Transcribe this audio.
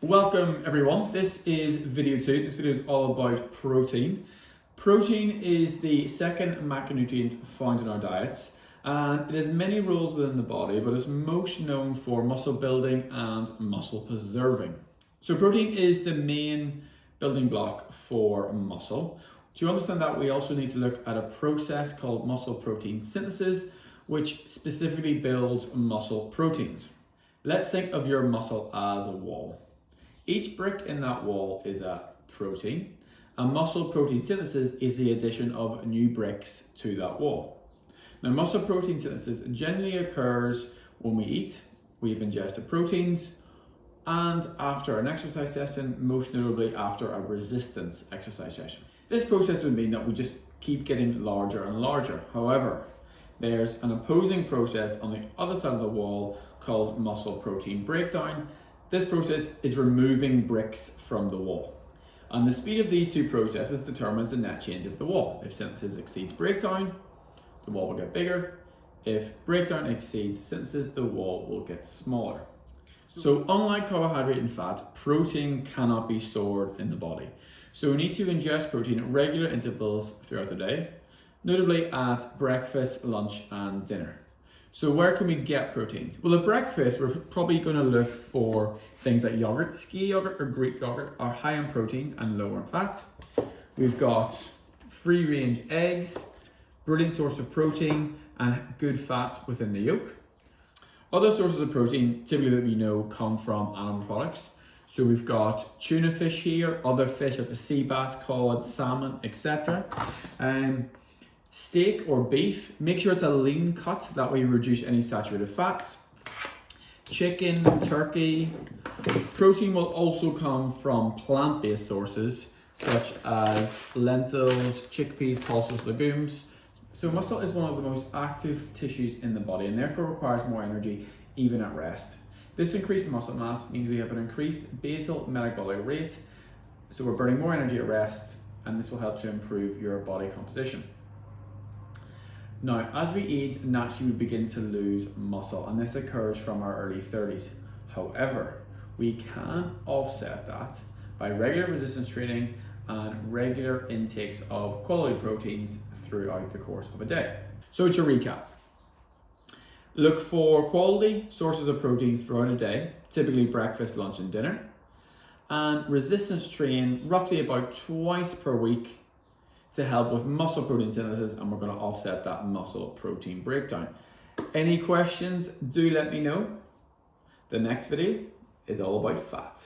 Welcome everyone, this is video 2. This video is all about protein. Protein is the second macronutrient found in our diets and it has many roles within the body, but is most known for muscle building and muscle preserving. So protein is the main building block for muscle. To understand that, we also need to look at a process called muscle protein synthesis, which specifically builds muscle proteins. Let's think of your muscle as a wall. Each brick in that wall is a protein, and muscle protein synthesis is the addition of new bricks to that wall. Now, muscle protein synthesis generally occurs when we eat, we've ingested proteins, and after an exercise session, most notably after a resistance exercise session. This process would mean that we just keep getting larger and larger. However, there's an opposing process on the other side of the wall called muscle protein breakdown. This process is removing bricks from the wall. And the speed of these two processes determines the net change of the wall. If synthesis exceeds breakdown, the wall will get bigger. If breakdown exceeds synthesis, the wall will get smaller. So unlike carbohydrate and fat, protein cannot be stored in the body. So we need to ingest protein at regular intervals throughout the day, notably at breakfast, lunch, and dinner. So where can we get proteins? Well, at breakfast, we're probably going to look for things like yogurt. Ski yogurt or Greek yogurt are high in protein and low in fat. We've got free-range eggs, brilliant source of protein and good fat within the yolk. Other sources of protein, typically that we know, come from animal products. So we've got tuna fish here, other fish like the sea bass, cod, salmon, etc. Steak or beef, make sure it's a lean cut, that way you reduce any saturated fats. Chicken, turkey. Protein will also come from plant-based sources such as lentils, chickpeas, pulses, legumes. So muscle is one of the most active tissues in the body and therefore requires more energy even at rest. This increased muscle mass means we have an increased basal metabolic rate, so we're burning more energy at rest, and this will help to improve your body composition. Now, as we age, naturally we begin to lose muscle, and this occurs from our early 30s. However, we can offset that by regular resistance training and regular intakes of quality proteins throughout the course of a day. So to recap, look for quality sources of protein throughout a day, typically breakfast, lunch, and dinner, and resistance train roughly about twice per week to help with muscle protein synthesis, and we're going to offset that muscle protein breakdown. Any questions, do let me know. The next video is all about fat.